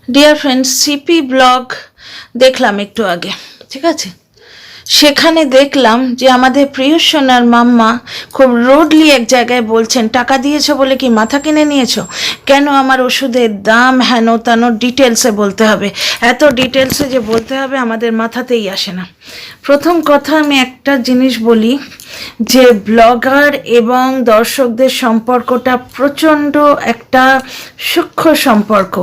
Dear friends, CP blog দেখলাম একটু আগে, ঠিক আছে। সেখানে দেখলাম যে আমাদের প্রিয় সোনার মাম্মা খুব রুডলি এক জায়গায় বলছেন, টাকা দিয়েছো বলে কি মাথা কিনে নিয়েছো? কেন আমার ওষুধের দাম হেন তেন ডিটেলসে বলতে হবে? এত ডিটেলসে যে বলতে হবে আমাদের মাথাতেই আসে না। প্রথম কথা আমি একটা জিনিস বলি, যে ব্লগার এবং দর্শকদের সম্পর্কটা প্রচণ্ড একটা সূক্ষ্ম সম্পর্ক,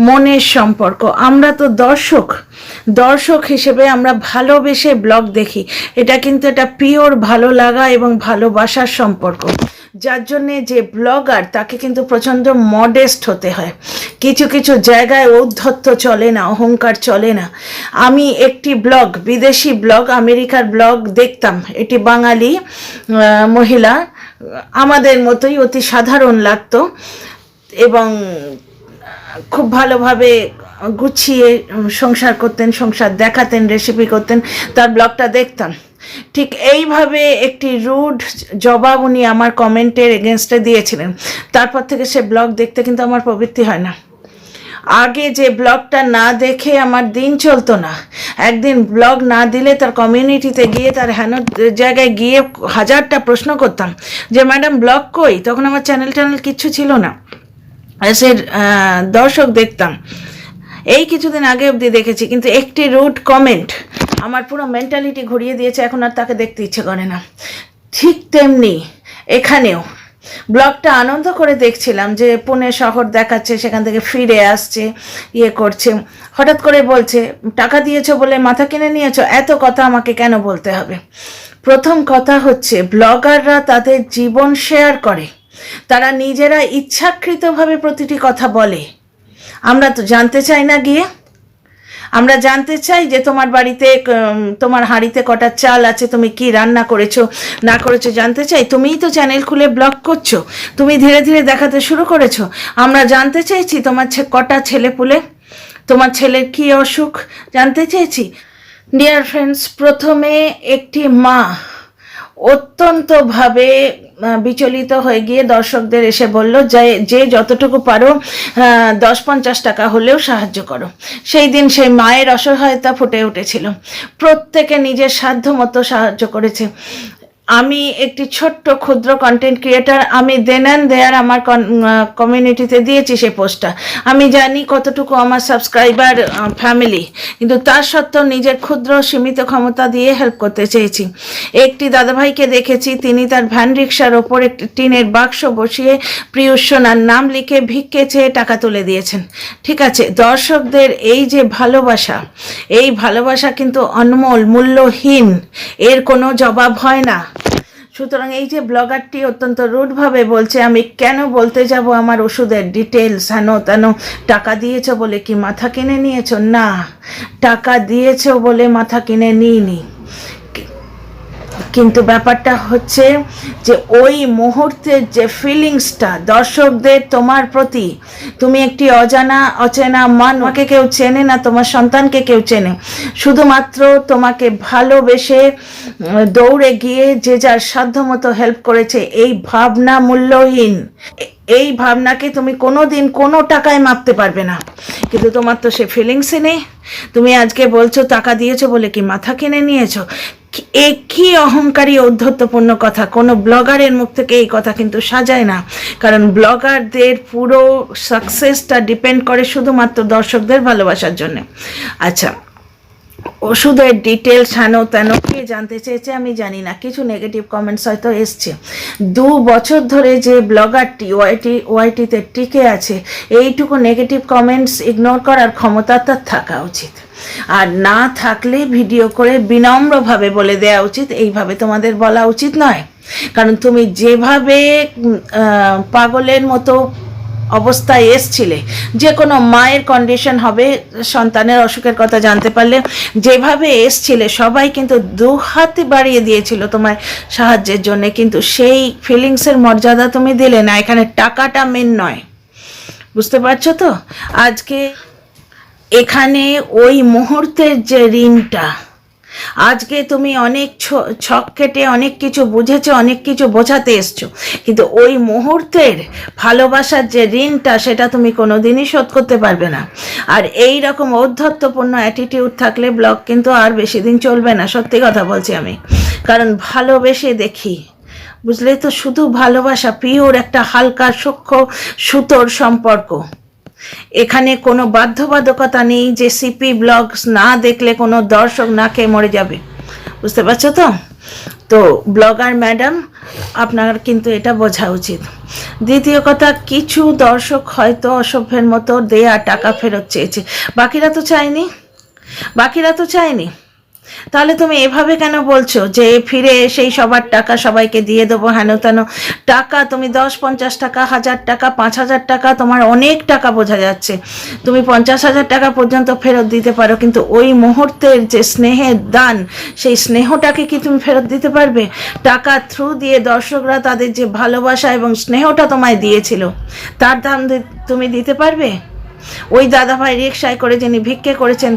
মনের সম্পর্ক। আমরা তো দর্শক হিসেবে আমরা ভালোবেসে ব্লগ দেখি, এটা কিন্তু এটা পিওর ভালো লাগা এবং ভালোবাসার সম্পর্ক। যার জন্যে যে ব্লগার তাকে কিন্তু প্রচণ্ড মডেস্ট হতে হয়। কিছু কিছু জায়গায় ঔদ্ধত্য চলে না, অহংকার চলে না। আমি একটি ব্লগ, বিদেশি ব্লগ, আমেরিকার ব্লগ দেখতাম। এটি বাঙালি মহিলা, আমাদের মতোই অতি সাধারণ লাগতো এবং খুব ভালোভাবে গুছিয়ে সংসার করতেন, সংসার দেখাতেন, রেসিপি করতেন, তার ব্লগটা দেখতাম। ঠিক এইভাবে একটি রুড জবাব উনি আমার কমেন্টের এগেনস্টে দিয়েছিলেন। তারপর থেকে সে ব্লগ দেখতে কিন্তু আমার প্রবৃত্তি হয় না। আগে যে ব্লগটা না দেখে আমার দিন চলতো না। একদিন ব্লগ না দিলে তার কমিউনিটিতে গিয়ে, তার হেন জায়গায় গিয়ে হাজারটা প্রশ্ন করতাম যে ম্যাডাম ব্লগ কই? তখন আমার চ্যানেল কিচ্ছু ছিল না, সে দর্শক দেখতাম। এই কিছুদিন আগে অবধি দেখেছি, কিন্তু একটি রুড কমেন্ট আমার পুরো মেন্টালিটি ঘুরিয়ে দিয়েছে, এখন আর তাকে দেখতে ইচ্ছে করে না। ঠিক তেমনি এখানেও ব্লগটা আনন্দ করে দেখছিলাম, যে পুনে শহর দেখাচ্ছে, সেখান থেকে ফিরে আসছে, করছে, হঠাৎ করে বলছে টাকা দিয়েছো বলে মাথা কিনে নিয়েছো। এত কথা আমাকে কেন বলতে হবে? প্রথম কথা হচ্ছে, ব্লগাররা তাদের জীবন শেয়ার করে, তারা নিজেরা ইচ্ছাকৃতভাবে প্রতিটি কথা বলে। আমরা তো জানতে চাই না গিয়ে? আমরা জানতে চাই যে তোমার বাড়িতে, তোমার হাঁড়িতে কটা চাল আছে, তুমি কি রান্না করেছো না করেছো জানতে চাই? তুমিই তো চ্যানেল খুলে ব্লগ করছো, তুমি ধীরে ধীরে দেখাতে শুরু করেছো। আমরা জানতে চাইছি তোমার কটা ছেলেপুলে, তোমার ছেলের কি অসুখ জানতে চেয়েছি। ডিয়ার ফ্রেন্ডস, প্রথমে একটি মা অত্যন্তভাবে বিচলিত হয়ে গিয়ে দর্শকদের এসে বলল যে যতটুকু পারো 10-50 টাকা হলেও সাহায্য করো। সেই দিন সেই মায়ের অসহায়তা ফুটে উঠেছিল। প্রত্যেকে নিজের সাধ্য মতো সাহায্য করেছে। আমি একটি ছোট্ট ক্ষুদ্র কন্টেন্ট ক্রিয়েটার, আমি দেন অ্যান্ড দেয়ার আমার কমিউনিটিতে দিয়েছি সেই পোস্টটা। আমি জানি কতটুকু আমার সাবস্ক্রাইবার ফ্যামিলি, কিন্তু তার সত্ত্বেও নিজের ক্ষুদ্র সীমিত ক্ষমতা দিয়ে হেল্প করতে চেয়েছি। একটি দাদাভাইকে দেখেছি, তিনি তার ভ্যান রিক্সার ওপর একটি টিনের বাক্স বসিয়ে প্রিয়সোনার নাম লিখে ভিক্ষে চেয়ে টাকা তুলে দিয়েছেন। ঠিক আছে, দর্শকদের এই যে ভালোবাসা, এই ভালোবাসা কিন্তু অনমোল, মূল্যহীন, এর কোনো জবাব হয় না। সুতরাং এই যে ব্লগারটি অত্যন্ত রুডভাবে বলছে, আমি কেন বলতে যাব আমার ওষুধের ডিটেলস হেন তেন, টাকা দিয়েছো বলে কি মাথা কিনে নিয়েছো? না, টাকা দিয়েছো বলে মাথা কিনে নিইনি। কিন্তু ব্যাপারটা হচ্ছে যে ওই মুহূর্তের যে ফিলিংসটা দর্শকদের তোমার প্রতি, তুমি একটি অচেনা মানুষকে কেউ চেনে না, তোমার সন্তানকে কেউ চেনে, শুধুমাত্র তোমাকে ভালোবেসে দৌড়ে গিয়ে যে যার সাধ্যমতো হেল্প করেছে, এই ভাবনা মূল্যহীন। এই ভাবনাকে তুমি কোনো দিন কোনো টাকায় মাপতে পারবে না। কিন্তু তোমার তো সে ফিলিংসে নেই। তুমি আজকে বলছো টাকা দিয়েছো বলে কি মাথা কিনে নিয়েছো। কি অহংকারী ঔদ্ধত্যপূর্ণ কথা! কোনো ব্লগারের মুখ থেকে এই কথা কিন্তু সাজায় না, কারণ ব্লগারদের পুরো সাকসেসটা ডিপেন্ড করে শুধুমাত্র দর্শকদের ভালোবাসার জন্য। আচ্ছা, ওষুধের ডিটেলস হেন তেন কে জানতে চেয়েছে আমি জানি না, কিছু নেগেটিভ কমেন্টস হয়তো এসছে। 2 বছর ধরে যে ব্লগারটি ওয়াইটিতে টিকে আছে, এইটুকু নেগেটিভ কমেন্টস ইগনোর করার ক্ষমতা তার থাকা উচিত। আর না থাকলে ভিডিও করে বিনম্রভাবে বলে দেওয়া উচিত, এইভাবে তোমাদের বলা উচিত নয়। কারণ তুমি যেভাবে পাগলের মতো অবস্থায় এসছিলে, যে কোনো মায়ের কন্ডিশন হবে সন্তানের অসুখের কথা জানতে পারলে, যেভাবে এসছিলে সবাই কিন্তু 2 হাত বাড়িয়ে দিয়েছিল তোমার সাহায্যের জন্য, কিন্তু সেই ফিলিংসের মর্যাদা তুমি দিলে না। এখানে টাকাটা মেন নয়, বুঝতে পারছো তো? আজকে এখানে ওই মুহূর্তের যে ঋণটা, আজকে তুমি অনেক ছক কেটে অনেক কিছু বুঝেছো, অনেক কিছু বোঝাতে এসছো, কিন্তু ওই মুহূর্তের ভালোবাসার যে ঋণটা সেটা তুমি কোনোদিনই শোধ করতে পারবে না। আর এই রকম ঔদ্ধত্যপূর্ণ অ্যাটিটিউড থাকলে ব্লগ কিন্তু আর বেশি দিন চলবে না, সত্যি কথা বলছি আমি। কারণ ভালোবেসে দেখি, বুঝলে তো, শুধু ভালোবাসা, পিওর একটা হালকা সূক্ষ্ম সুতোর সম্পর্ক। এখানে কোনো বাধ্যবাধকতা নেই যে সিপি ব্লগস না দেখলে কোনো দর্শক না খেয়ে মরে যাবে, বুঝতে পারছো তো? তো ব্লগার ম্যাডাম, আপনার কিন্তু এটা বোঝা উচিত। দ্বিতীয় কথা, কিছু দর্শক হয়তো অসভ্যের মতো দেয়া টাকা ফেরত চেয়েছে, বাকিরা তো চায়নি। তাহলে তুমি এভাবে কেন বলছো যে ফিরে এসেই সবার টাকা সবাইকে দিয়ে দেবো হেন তেন? টাকা তুমি 10-50 টাকা, 1000 টাকা, 5000 টাকা, তোমার অনেক টাকা বোঝা যাচ্ছে, তুমি 50,000 টাকা পর্যন্ত ফেরত দিতে পারো, কিন্তু ওই মুহূর্তের যে স্নেহের দান, সেই স্নেহটাকে কি তুমি ফেরত দিতে পারবে? টাকা থ্রু দিয়ে দর্শকরা তাদের যে ভালোবাসা এবং স্নেহটা তোমায় দিয়েছিল, তার দাম তুমি দিতে পারবে? ওই দাদাভাই রিকশায় করে যিনি ভিক্ষে করেছেন,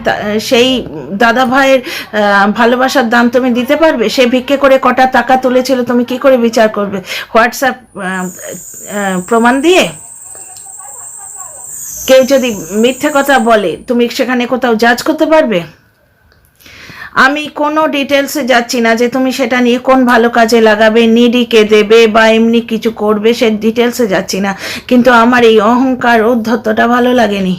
সেই দাদাভাইয়ের ভালোবাসার দাম তুমি দিতে পারবে? সে ভিক্ষে করে কটা টাকা তুলেছিল তুমি কি করে বিচার করবে? হোয়াটসঅ্যাপ প্রমাণ দিয়ে? কেউ যদি মিথ্যে কথা বলে তুমি সেখানে কোথাও জাজ করতে পারবে? আমি কোনো ডিটেলসে যাচ্ছি না যে তুমি সেটা নিয়ে কোন ভালো কাজে লাগাবে, নিডিকে দেবে বা এমনি কিছু করবে, সে ডিটেলসে যাচ্ছি না। কিন্তু আমার এই অহংকার ঔদ্ধত্যটা ভালো লাগেনি।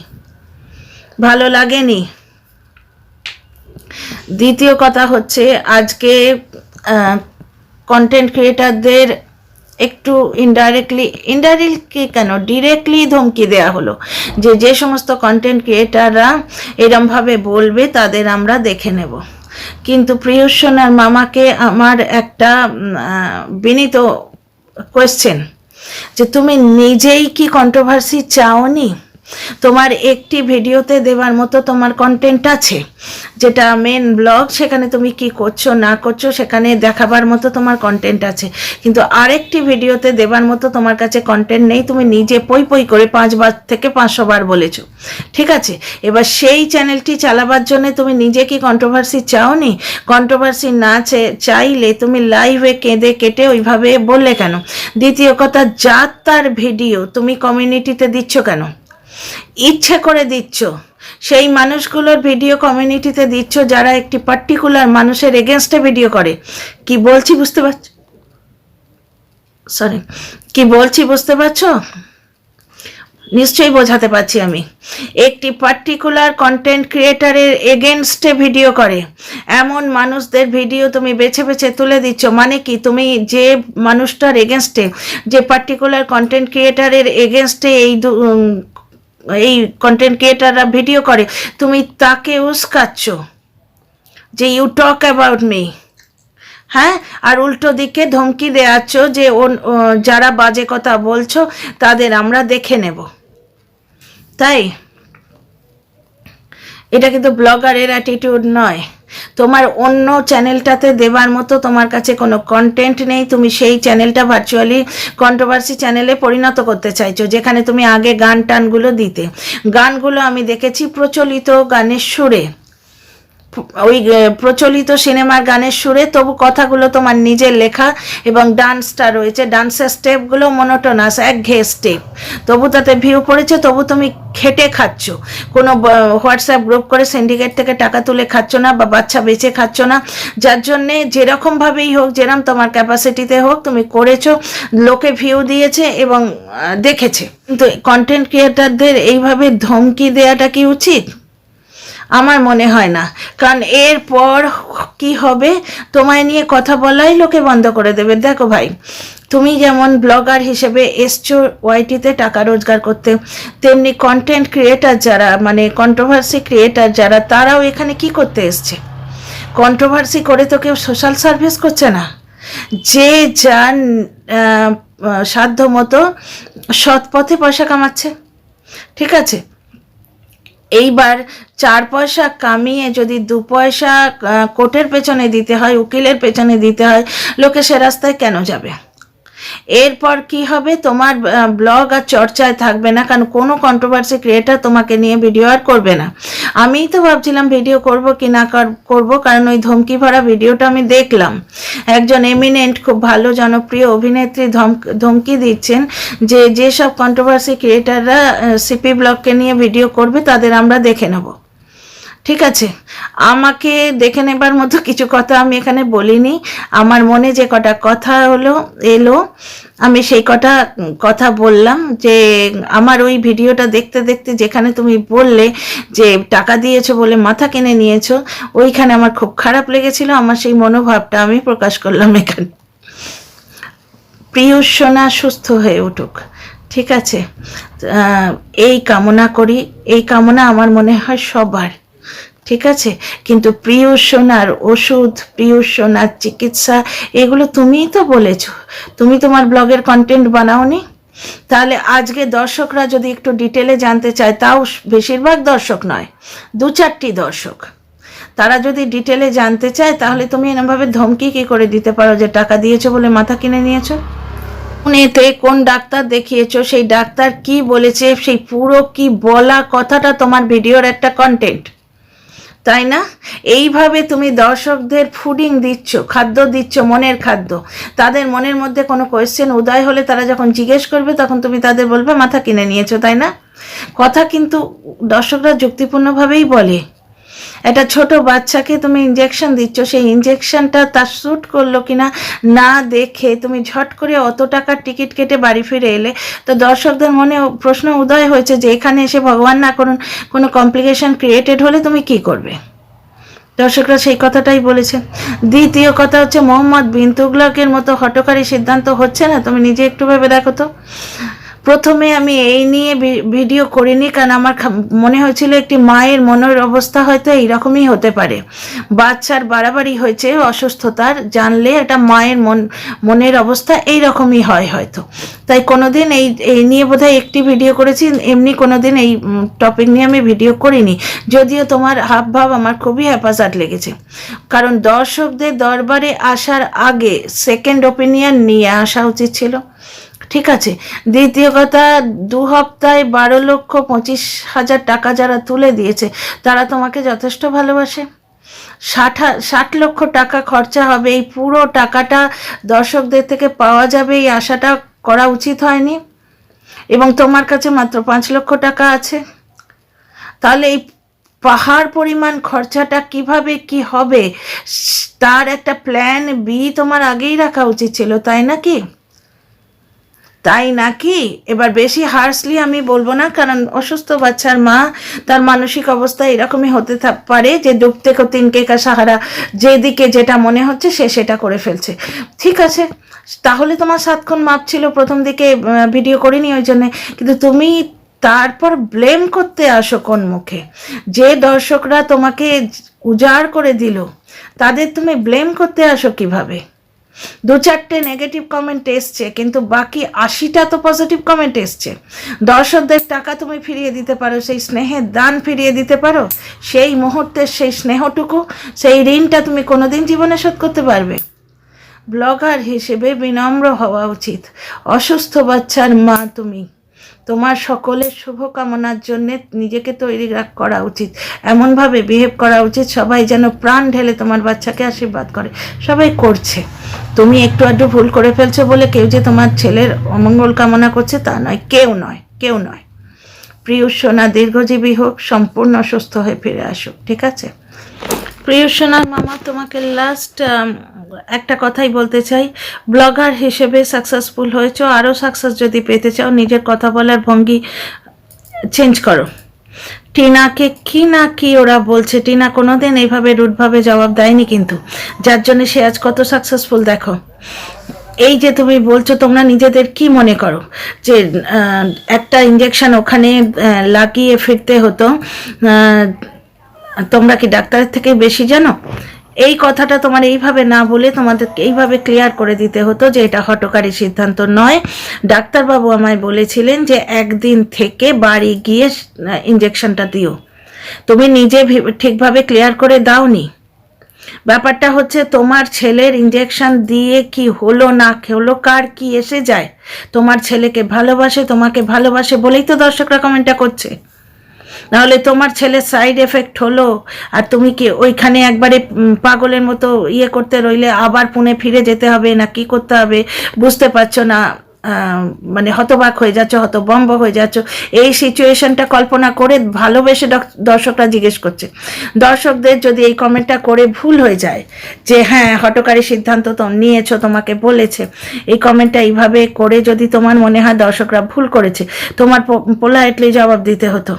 দ্বিতীয় কথা হচ্ছে, আজকে কন্টেন্ট ক্রিয়েটারদের একটু ইনডাইরেক্টলি কেন ডিরেক্টলি ধমকি দেয়া হলো যে সমস্ত কন্টেন্ট ক্রিয়েটাররা এরমভাবে বলবে তাদের আমরা দেখে নেব। কিন্তু প্রিয়সোনার মামাকে আমার একটা বিনীত কোয়েশ্চেন, যে তুমি নিজেই কি কন্ট্রোভার্সি চাওনি? তোমার একটি ভিডিওতে দেওয়ার মতো তোমার কন্টেন্ট আছে, যেটা মেন ব্লগ, সেখানে তুমি কি করছো না করছো সেখানে দেখাবার মতো তোমার কন্টেন্ট আছে, কিন্তু আরেকটি ভিডিওতে দেবার মতো তোমার কাছে কন্টেন্ট নেই। তুমি নিজে পই করে 5 বার থেকে 500 বার বলেছো, ঠিক আছে? এবার সেই চ্যানেলটি চালাবার জন্য তুমি নিজে কি কন্ট্রোভার্সি চাওনি? কন্ট্রোভার্সি না চাইলে তুমি লাইভে কেঁদে কেটে ওইভাবে বললে কেন? দ্বিতীয় কথা, যার তার ভিডিও তুমি কমিউনিটিতে দিচ্ছ কেন? ইচ্ছে করে দিচ্ছ, সেই মানুষগুলোর ভিডিও কমিউনিটিতে দিচ্ছ যারা একটি পার্টিকুলার মানুষের এগেনস্টে ভিডিও করে। কি বলছি বুঝতে পারছো? নিশ্চয়ই বোঝাতে পারছি আমি। একটি পার্টিকুলার কন্টেন্ট ক্রিয়েটারের এগেনস্টে ভিডিও করে এমন মানুষদের ভিডিও তুমি বেছে বেছে তুলে দিচ্ছ। মানে কি, তুমি যে মানুষটার এগেনস্টে, যে পার্টিকুলার কন্টেন্ট ক্রিয়েটারের এগেনস্টে এই কন্টেন্ট ক্রিয়েটাররা ভিডিও করে, তুমি তাকে উস্কাচ্ছ যে ইউ টক অ্যাবাউট মি, হ্যাঁ? আর উল্টো দিকে ধমকি দেওয়াচ্ছ যে যারা বাজে কথা বলছো তাদের আমরা দেখে নেব। তাই এটা কিন্তু ব্লগারের অ্যাটিটিউড নয়। তোমার অন্য চ্যানেলটাতে দেবার মতো তোমার কাছে কোনো কন্টেন্ট নেই, তুমি সেই চ্যানেলটা ভার্চুয়ালি কন্ট্রোভার্সি চ্যানেলে পরিণত করতে চাইছো, যেখানে তুমি আগে গান টানগুলো দিতে। গানগুলো আমি দেখেছি প্রচলিত গানের সুরে, ওই প্রচলিত সিনেমার গানের সুরে, তবু কথাগুলো তোমার নিজের লেখা এবং ডান্সটা রয়েছে, ডান্সের স্টেপগুলো মনোটোনাস, একঘেয়ে স্টেপ, তবু তাতে ভিউ পড়েছে, তবু তুমি খেটে খাচ্ছ, কোনো হোয়াটসঅ্যাপ গ্রুপ করে সিন্ডিকেট থেকে টাকা তুলে খাচ্ছ না বা বাচ্চা বেচে খাচ্ছ না, যার জন্যে যেরকমভাবেই হোক, যেরকম তোমার ক্যাপাসিটিতে হোক তুমি করেছো, লোকে ভিউ দিয়েছে এবং দেখেছে। কিন্তু কন্টেন্ট ক্রিয়েটারদের এইভাবে ধমকি দেওয়াটা কি উচিত? আমার মনে হয় না, কারণ এরপর কি হবে, তোমায় নিয়ে কথা বলাই লোকে বন্ধ করে দেবে। দেখো ভাই, তুমি যেমন ব্লগার হিসেবে এসছো ওয়াইটিতে টাকা রোজগার করতে, তেমনি কন্টেন্ট ক্রিয়েটার যারা, মানে কন্ট্রোভার্সি ক্রিয়েটার যারা, তারাও এখানে কি করতে এসছে? কন্ট্রোভার্সি করে তো কেউ সোশ্যাল সার্ভিস করছে না। যে যার সাধ্য মতো সৎ পথে পয়সা কামাচ্ছে, ঠিক আছে? এইবার 4 পয়সা কামিয়ে যদি 2 পয়সা কোর্টের পেছনে দিতে হয়, উকিলের পেছনে দিতে হয়, লোকে সে রাস্তায় কেন যাবে? এরপর কি হবে, তোমার ব্লগ আর চর্চায় থাকবে না, কারণ কোনো কন্ট্রোভার্সি ক্রিয়েটার তোমাকে নিয়ে ভিডিও আর করবে না। আমিই তো ভাবছিলাম ভিডিও করব কি না করব, কারণ ওই ধমকি ভরা ভিডিওটা আমি দেখলাম। একজন এমিনেন্ট খুব ভালো জনপ্রিয় অভিনেত্রী ধমকি দিচ্ছেন যে যেসব কন্ট্রোভার্সি ক্রিয়েটাররা সিপি ব্লগকে নিয়ে ভিডিও করবে তাদের আমরা দেখে নেব। ঠিক আছে, আমাকে দেখে নেবার মতো কিছু কথা আমি এখানে বলিনি। আমার মনে যে কটা কথা এলো আমি সেই কথা বললাম। যে আমার ওই ভিডিওটা দেখতে দেখতে যেখানে তুমি বললে যে টাকা দিয়েছো বলে মাথা কিনে নিয়েছো, ওইখানে আমার খুব খারাপ লেগেছিল। আমার সেই মনোভাবটা আমি প্রকাশ করলাম এখানে। প্রিয় সোনা সুস্থ হয়ে উঠুক, ঠিক আছে, এই কামনা করি। এই কামনা আমার মনে হয় সবার, ঠিক আছে। কিন্তু প্রিয় সোনার ওষুধ, প্রিয় সোনার চিকিৎসা, এগুলো তুমিই তো বলেছো। তুমি তোমার ব্লগের কন্টেন্ট বানাওনি? তাহলে আজকে দর্শকরা যদি একটু ডিটেলে জানতে চায়, তাও বেশিরভাগ দর্শক নয়, 2-4টি দর্শক, তারা যদি ডিটেলে জানতে চায়, তাহলে তুমি এরমভাবে ধমকি কি করে দিতে পারো যে টাকা দিয়েছো বলে মাথা কিনে নিয়েছো? এতে কোন ডাক্তার দেখিয়েছো, সেই ডাক্তার কি বলেছে, সেই পুরো কি বলা কথাটা তোমার ভিডিওর একটা কন্টেন্ট, তাই না? এইভাবে তুমি দর্শকদের ফুডিং দিচ্ছ, খাদ্য দিচ্ছ, মনের খাদ্য। তাদের মনের মধ্যে কোনো কোয়েশ্চেন উদয় হলে তারা যখন জিজ্ঞেস করবে তখন তুমি তাদের বলবে মাথা কিনে নিয়েছো, তাই না? কথা কিন্তু দর্শকরা যুক্তিপূর্ণভাবেই বলে। একটা ছোট বাচ্চাকে তুমি ইঞ্জেকশন দিচ্ছ, সেই ইঞ্জেকশনটা তার শ্যুট করলো কিনা না দেখে তুমি ঝট করে অত টাকার টিকিট কেটে বাড়ি ফিরে এলে, তো দর্শকদের মনে প্রশ্ন উদয় হয়েছে যে এখানে এসে ভগবান না করুন কোনো কমপ্লিকেশন ক্রিয়েটেড হলে তুমি কি করবে? দর্শকরা সেই কথাটাই বলেছে। দ্বিতীয় কথা হচ্ছে, মোহাম্মদ বিন তুগলকের মতো হঠকারী সিদ্ধান্ত হচ্ছে না? তুমি নিজে একটু ভেবে দেখো তো। প্রথমে আমি এই নিয়ে ভিডিও করিনি, কারণ আমার মনে হয়েছিল একটি মায়ের মনের অবস্থা হয়তো এইরকমই হতে পারে। বাচ্চার বাড়াবাড়ি হয়েছে, অসুস্থতার, জানলে একটা মায়ের মনের অবস্থা এইরকমই হয় হয়তো। তাই কোনোদিন এই নিয়ে বোধহয় একটি ভিডিও করেছি, এমনি কোনোদিন এই টপিক নিয়ে আমি ভিডিও করিনি। যদিও তোমার হাবভাব আমার খুবই হ্যাপাজার্ট লেগেছে, কারণ দর্শকদের দরবারে আসার আগে সেকেন্ড ওপিনিয়ন নিয়ে আসা উচিত ছিল, ঠিক আছে। দ্বিতীয় কথা, 2 সপ্তাহে 12,25,000 টাকা যারা তুলে দিয়েছে তারা তোমাকে যথেষ্ট ভালোবাসে। 60 লক্ষ টাকা খরচা হবে, এই পুরো টাকাটা দর্শকদের থেকে পাওয়া যাবে, এই আশাটা করা উচিত হয়নি। এবং তোমার কাছে মাত্র 5 লক্ষ টাকা আছে, তাহলে এই পাহাড় পরিমাণ খরচাটা কিভাবে কি হবে তার একটা প্ল্যান বি তোমার আগেই রাখা উচিত ছিল, তাই নাকি? এবার বেশি হার্সলি আমি বলবো না, কারণ অসুস্থ বাচ্চার মা, তার মানসিক অবস্থা এরকমই হতে পারে যে ডুবতে কো তিনকে কা সাহারা, যেদিকে যেটা মনে হচ্ছে সে সেটা করে ফেলছে। ঠিক আছে, তাহলে তোমার 7 খুন মাপ ছিল, প্রথম দিকে ভিডিও করিনি ওই জন্যে। কিন্তু তুমি তারপর ব্লেম করতে আসো কোন মুখে? যে দর্শকরা তোমাকে উজাড় করে দিল তাদের তুমি ব্লেম করতে আসো কিভাবে? 2-4টে নেগেটিভ কমেন্ট এসছে, কিন্তু বাকি 80টা তো পজিটিভ কমেন্ট এসছে। দর্শকদের টাকা তুমি ফিরিয়ে দিতে পারো, সেই স্নেহের দান ফিরিয়ে দিতে পারো, সেই মুহূর্তের সেই স্নেহটুকু, সেই ঋণটা তুমি কোনোদিন জীবনে শোধ করতে পারবে? ব্লগার হিসেবে বিনম্র হওয়া উচিত। অসুস্থ বাচ্চার মা তুমি, তোমার সকলের শুভকামনার জন্য নিজেকে তৈরি করা উচিত, এমনভাবে বিহেভ করা উচিত সবাই যেন প্রাণ ঢেলে তোমার বাচ্চাকে আশীর্বাদ করে। সবাই করছে, তুমি একটু আধটু ভুল করে ফেলছো বলে কেউ যে তোমার ছেলের অমঙ্গল কামনা করছে তা নয়, কেউ নয়। প্রিয় সোনা দীর্ঘজীবী হোক, সম্পূর্ণ সুস্থ হয়ে ফিরে আসুক, ঠিক আছে? প্রিয় সোনার মামা, তোমাকে লাস্ট একটা কথাই বলতে চাই, ব্লগার হিসেবে সাকসেসফুল হয়েছো, আরও সাকসেস যদি পেতে চাও নিজের কথা বলার ভঙ্গি চেঞ্জ করো। টিনাকে কি ওরা বলছে, টিনা কোনোদিন এইভাবে রুটভাবে জবাব দেয়নি, কিন্তু যার জন্য সে আজ কত সাকসেসফুল দেখো। এই যে তুমি বলছো তোমরা নিজেদের কি মনে করো যে একটা ইঞ্জেকশন ওখানে লাগিয়ে ফিরতে হতো, তোমরা কি ডাক্তারের থেকে বেশি জানো? এই কথাটা তোমার এইভাবে না বলে তোমাদের এইভাবে ক্লিয়ার করে দিতে হতো যে এটা হঠকারী সিদ্ধান্ত নয়। ডাক্তারবাবু আমায় বলেছিলেন যে একদিন থেকে বাড়ি গিয়ে ইঞ্জেকশনটা দিও, তুমি নিজে ঠিকভাবে ক্লিয়ার করে দাওনি। ব্যাপারটা হচ্ছে তোমার ছেলের ইঞ্জেকশন দিয়ে কি হলো না হলো কার কি এসে যায়? তোমার ছেলেকে ভালোবাসে, তোমাকে ভালোবাসে বলেই তো দর্শকরা কমেন্টটা করছে। নাহলে তোমার ছেলের সাইড এফেক্ট হলো আর তুমি কি ওইখানে একবারে পাগলের মতো ইয়ে করতে রইলে, আবার পুনে ফিরে যেতে হবে না কি করতে হবে বুঝতে পারছো না, মানে হতবাক হয়ে যাচ্ছ, হতবম্ব হয়ে যাচ্ছ। এই সিচুয়েশনটা কল্পনা করে ভালোবেসে দর্শকরা জিজ্ঞেস করছে। দর্শকদের যদি এই কমেন্টটা করে ভুল হয়ে যায় যে হ্যাঁ হঠকারী সিদ্ধান্ত তো নিয়েছো, তোমাকে বলেছে, এই কমেন্টটা এইভাবে করে যদি তোমার মনে হয় দর্শকরা ভুল করেছে, তোমার পোলাইটলি জবাব দিতে হতো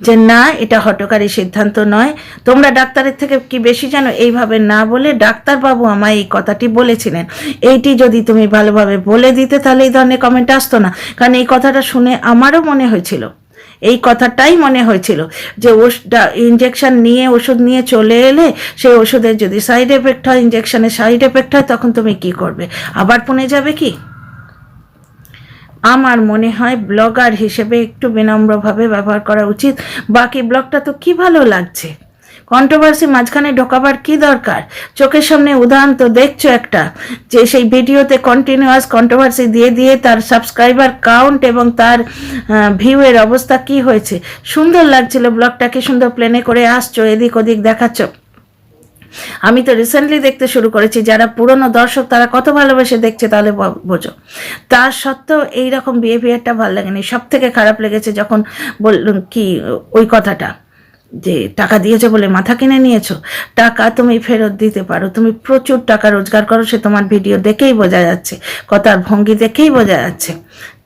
যে না, এটা হঠকারী সিদ্ধান্ত নয়, তোমরা ডাক্তারের থেকে কি বেশি জানো, এইভাবে না বলে ডাক্তারবাবু আমায় এই কথাটি বলেছিলেন, এইটি যদি তুমি ভালোভাবে বলে দিতে তাহলে এই ধরনের কমেন্ট আসতো না। কারণ এই কথাটা শুনে আমারও মনে হয়েছিল, এই কথাটাই মনে হয়েছিল যে ইঞ্জেকশন নিয়ে ওষুধ নিয়ে চলে এলে সেই ওষুধের যদি সাইড এফেক্ট হয়, ইঞ্জেকশনের সাইড এফেক্ট হয়, তখন তুমি কি করবে, আবার পুনে যাবে কি? আমার মনে হয় ব্লগার হিসেবে একটু বিনম্রভাবে ব্যবহার করা উচিত। বাকি ব্লগটা তো কি ভালো লাগছে, কন্ট্রোভার্সি মাঝখানে ঢোকাবার কি দরকার? চোখের সামনে উদাহরণ তো দেখছো একটা, যে সেই ভিডিওতে কন্টিনিউয়াস কন্ট্রোভার্সি দিয়ে দিয়ে তার সাবস্ক্রাইবার কাউন্ট এবং তার ভিউয়ের অবস্থা কি হয়েছে। সুন্দর লাগছিল ব্লগটাকে, সুন্দর প্লেনে করে আসছো, এদিক ওদিক দেখাচ্ছ। আমি তো রিসেন্টলি দেখতে শুরু করেছি, যারা পুরনো দর্শক তারা কত ভালোবেসে দেখছে তাহলে বোঝো। তার সত্ত্বেও এইরকম বিহেভিয়ারটা ভালো লাগেনি। সব থেকে খারাপ লেগেছে যখন বললাম কি ওই কথাটা যে টাকা দিয়েছো বলে মাথা কিনে নিয়েছো। টাকা তুমি ফেরত দিতে পারো, তুমি প্রচুর টাকা রোজগার করো, সে তোমার ভিডিও দেখেই বোঝা যাচ্ছে, কথার ভঙ্গি দেখেই বোঝা যাচ্ছে,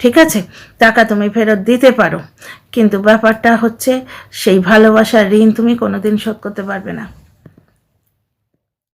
ঠিক আছে? টাকা তুমি ফেরত দিতে পারো, কিন্তু ব্যাপারটা হচ্ছে সেই ভালোবাসার ঋণ তুমি কোনোদিন শোধ করতে পারবে না।